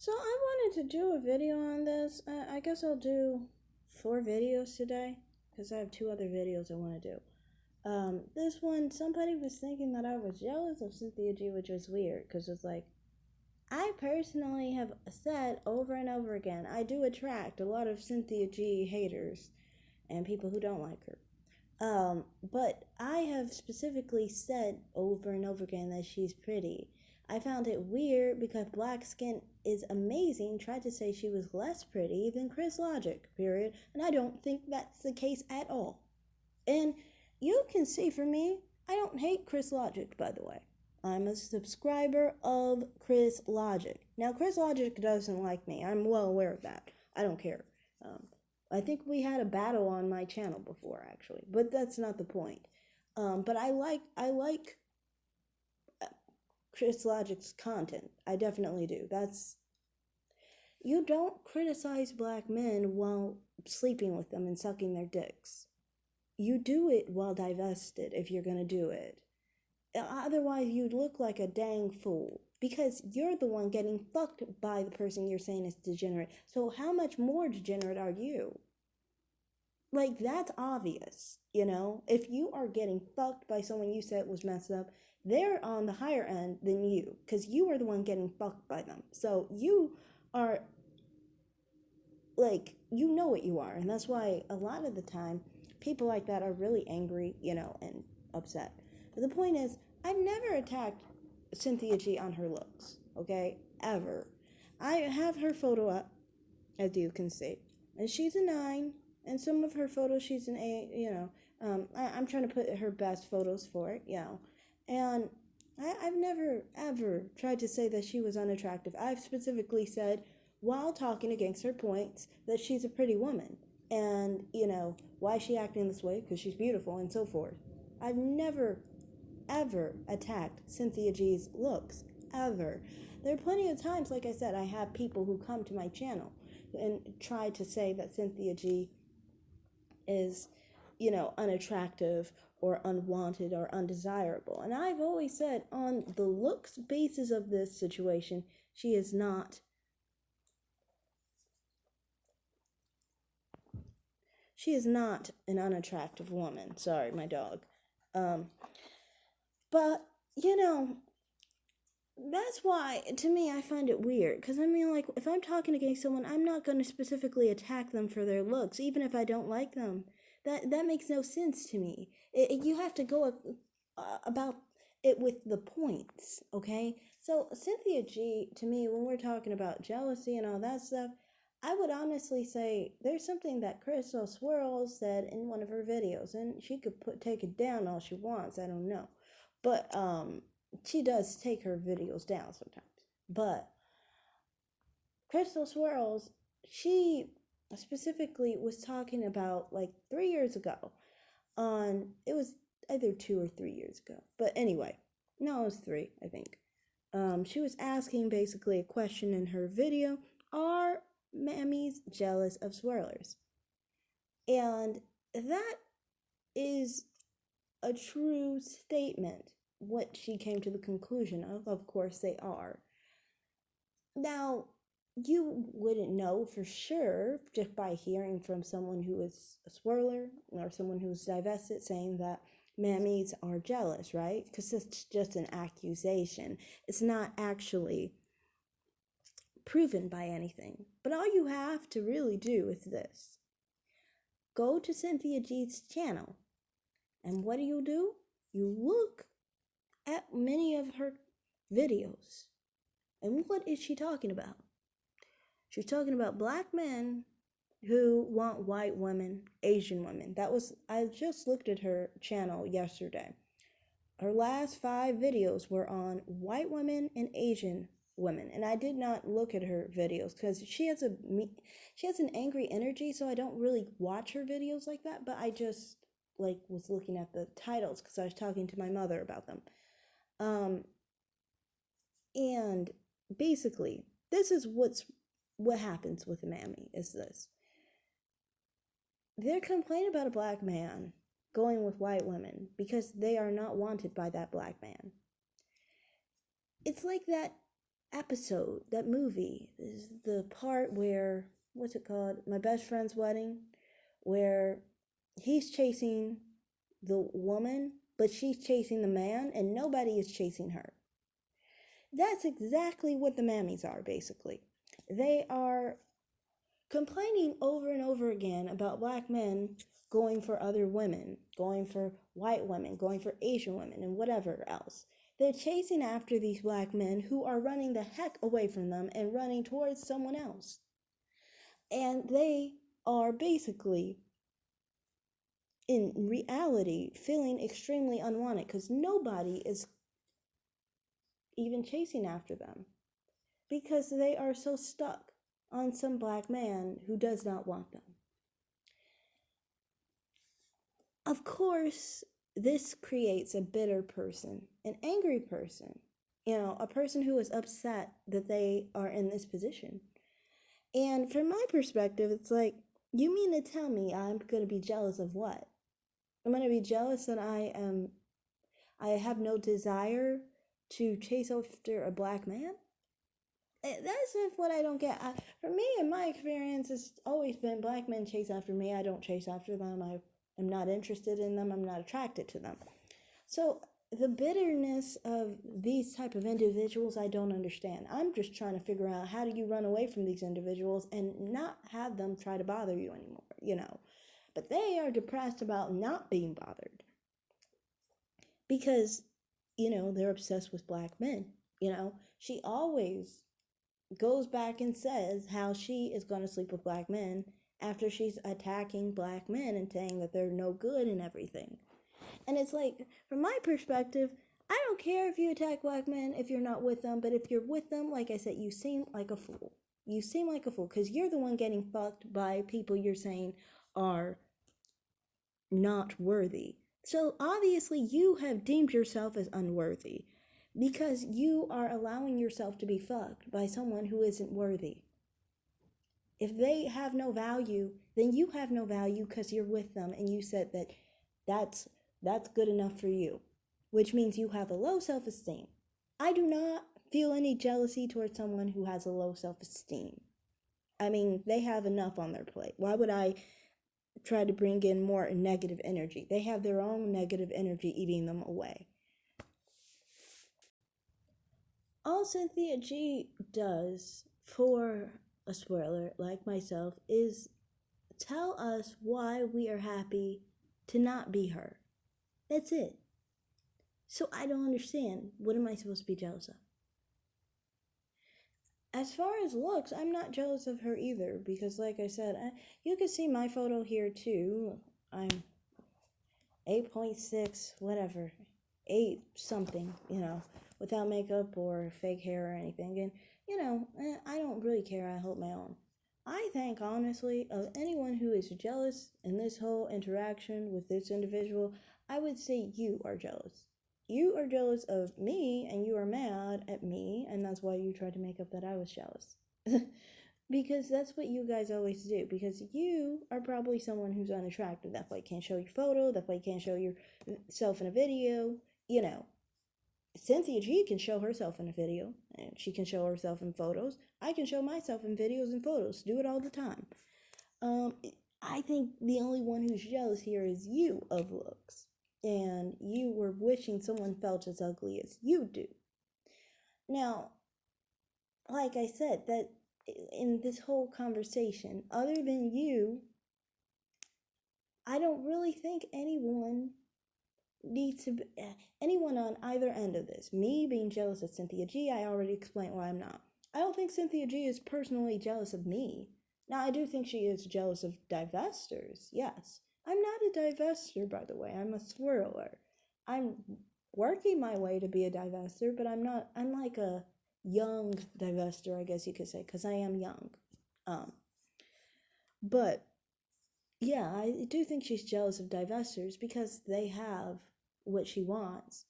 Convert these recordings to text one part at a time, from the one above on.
So I wanted to do a video on this. I guess I'll do 4 videos today because I have 2 other videos I want to do. This one, somebody was thinking that I was jealous of Cynthia G, which was weird because it's like, I personally have said over and over again, I do attract a lot of Cynthia G haters and people who don't like her. But I have specifically said over and over again that she's pretty. I found it weird because black skin is amazing. Tried to say she was less pretty than Chris Logic, period. And I don't think that's the case at all. And you can see for me, I don't hate Chris Logic, by the way. I'm a subscriber of Chris Logic. Now, Chris Logic doesn't like me. I'm well aware of that. I don't care. I think we had a battle on my channel before, actually, but that's not the point. But I like Chris Logic's content. I definitely do. You don't criticize black men while sleeping with them and sucking their dicks. You do it while divested if you're gonna do it. Otherwise, you'd look like a dang fool because you're the one getting fucked by the person you're saying is degenerate. So how much more degenerate are you? Like, that's obvious, you know? If you are getting fucked by someone you said was messed up, they're on the higher end than you because you are the one getting fucked by them. So you are, like, you know what you are. And that's why a lot of the time, people like that are really angry, and upset. But the point is, I've never attacked Cynthia G on her looks, okay? Ever. I have her photo up, as you can see. And she's a 9. And some of her photos, she's an 8, I'm trying to put her best photos for it, And I've never, ever tried to say that she was unattractive. I've specifically said, while talking against her points, that she's a pretty woman. And, why is she acting this way? Because she's beautiful and so forth. I've never, ever attacked Cynthia G's looks. Ever. There are plenty of times, like I said, I have people who come to my channel and try to say that Cynthia G is, unattractive or unwanted or undesirable. And I've always said, on the looks basis of this situation, she is not an unattractive woman. Sorry, my dog. But, that's why, to me, I find it weird. Because, like, if I'm talking against someone, I'm not going to specifically attack them for their looks, even if I don't like them. That makes no sense to me. You have to go about it with the points, okay? So, Cynthia G, to me, when we're talking about jealousy and all that stuff, I would honestly say there's something that Crystal Swirls said in one of her videos, and she could take it down all she wants, I don't know. But, she does take her videos down sometimes. But Crystal Swirls, she specifically was talking about like 3 years ago it was either 2 or 3 years ago. But anyway, no, it was 3, I think. She was asking basically a question in her video: are mammies jealous of swirlers? And that is a true statement. What she came to the conclusion of course they are. Now, you wouldn't know for sure just by hearing from someone who is a swirler or someone who's divested saying that mammies are jealous, right? Because it's just an accusation. It's not actually proven by anything. But all you have to really do is this: go to Cynthia G's channel, and what do? You look at many of her videos. And what is she talking about? She's talking about black men who want white women, Asian women. I just looked at her channel yesterday. Her last 5 videos were on white women and Asian women. And I did not look at her videos because she has an angry energy, so I don't really watch her videos like that. But I just was looking at the titles because I was talking to my mother about them. And basically, this is what happens with a mammy is this. They're complaining about a black man going with white women because they are not wanted by that black man. It's like that episode, that movie, is the part where, what's it called? My Best Friend's Wedding, where he's chasing the woman, but she's chasing the man, and nobody is chasing her. That's exactly what the mammies are, basically. They are complaining over and over again about black men going for other women, going for white women, going for Asian women, and whatever else. They're chasing after these black men who are running the heck away from them and running towards someone else. And they are basically, in reality, feeling extremely unwanted because nobody is even chasing after them because they are so stuck on some black man who does not want them. Of course, this creates a bitter person, an angry person, a person who is upset that they are in this position. And from my perspective, it's like, you mean to tell me I'm going to be jealous of what? I'm going to be jealous that I have no desire to chase after a black man? That's just what I don't get. For me, in my experience, it's always been black men chase after me. I don't chase after them. I am not interested in them. I'm not attracted to them. So the bitterness of these type of individuals, I don't understand. I'm just trying to figure out, how do you run away from these individuals and not have them try to bother you anymore, But they are depressed about not being bothered because, they're obsessed with black men. She always goes back and says how she is going to sleep with black men after she's attacking black men and saying that they're no good and everything. And it's like, from my perspective, I don't care if you attack black men if you're not with them, but if you're with them, like I said, you seem like a fool. You seem like a fool because you're the one getting fucked by people you're saying are not worthy. So obviously you have deemed yourself as unworthy because you are allowing yourself to be fucked by someone who isn't worthy. If they have no value, then you have no value because you're with them and you said that that's good enough for you, which means you have a low self-esteem. I do not feel any jealousy towards someone who has a low self-esteem. I mean, they have enough on their plate. Why would I try to bring in more negative energy? They have their own negative energy eating them away. All Cynthia G does for a swirler like myself is tell us why we are happy to not be her. That's it. So I don't understand. What am I supposed to be jealous of? As far as looks, I'm not jealous of her either because, like I said, you can see my photo here too. I'm 8.6, whatever, 8 something, without makeup or fake hair or anything. And, I don't really care. I hold my own. I think, honestly, of anyone who is jealous in this whole interaction with this individual, I would say you are jealous. You are jealous of me and you are mad at me, and that's why you tried to make up that I was jealous. Because that's what you guys always do. Because you are probably someone who's unattractive. That's why you can't show your photo. That's why you can't show yourself in a video. Cynthia G can show herself in a video. And she can show herself in photos. I can show myself in videos and photos. Do it all the time. I think the only one who's jealous here is you of looks. And you were wishing someone felt as ugly as you do. Now, like I said, that in this whole conversation, other than you, I don't really think anyone needs to be, anyone on either end of this. Me being jealous of Cynthia G, I already explained why I'm not. I don't think Cynthia G is personally jealous of me. Now, I do think she is jealous of divestors, yes. I'm not a divestor, by the way. I'm a swirler. I'm working my way to be a divestor, but I'm like a young divestor, I guess you could say, because I am young. But yeah, I do think she's jealous of divestors because they have what she wants.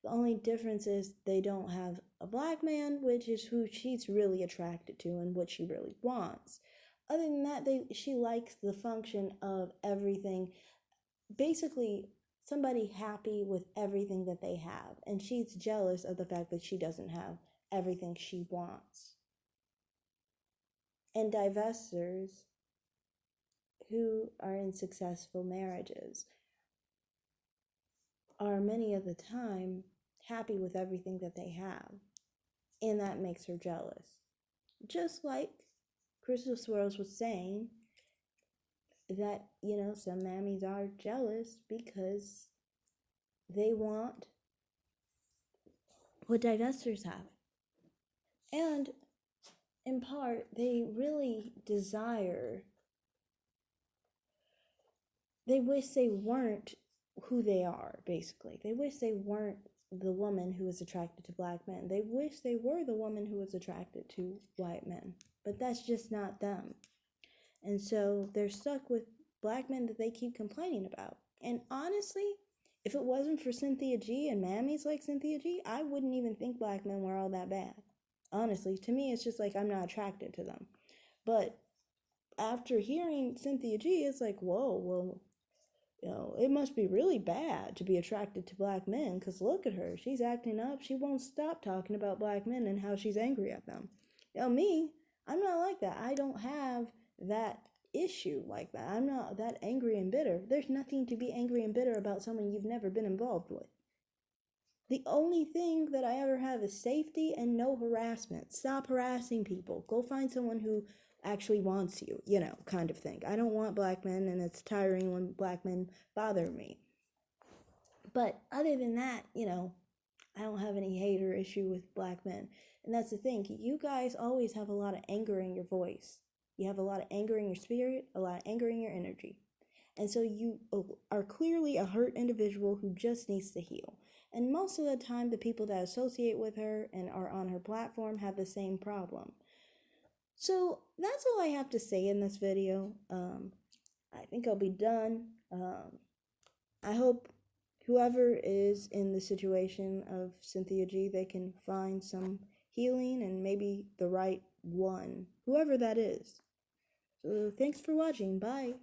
The only difference is they don't have a black man, which is who she's really attracted to and what she really wants. Other than that, she likes the function of everything. Basically, somebody happy with everything that they have. And she's jealous of the fact that she doesn't have everything she wants. And divestors who are in successful marriages are many of the time happy with everything that they have, and that makes her jealous. Just like Crystal Swirls was saying, that, some mammies are jealous because they want what divestors have. And in part, they really they wish they weren't who they are, basically. They wish they weren't the woman who was attracted to black men. They wish they were the woman who was attracted to white men. But that's just not them. And so they're stuck with black men that they keep complaining about. And honestly, if it wasn't for Cynthia G and mammies like Cynthia G, I wouldn't even think black men were all that bad. Honestly, to me, it's just like I'm not attracted to them. But after hearing Cynthia G, it's like, whoa, well, it must be really bad to be attracted to black men, because look at her. She's acting up. She won't stop talking about black men and how she's angry at them. Me, I'm not like that. I don't have that issue like that. I'm not that angry and bitter. There's nothing to be angry and bitter about someone you've never been involved with. The only thing that I ever have is safety and no harassment. Stop harassing people. Go find someone who actually wants you, kind of thing. I don't want black men, and it's tiring when black men bother me. But other than that, I don't have any hate or issue with black men. And that's the thing. You guys always have a lot of anger in your voice. You have a lot of anger in your spirit, a lot of anger in your energy. And so you are clearly a hurt individual who just needs to heal. And most of the time, the people that associate with her and are on her platform have the same problem. So that's all I have to say in this video. I think I'll be done. I hope whoever is in the situation of Cynthia G, they can find some healing and maybe the right one, whoever that is. So thanks for watching. Bye.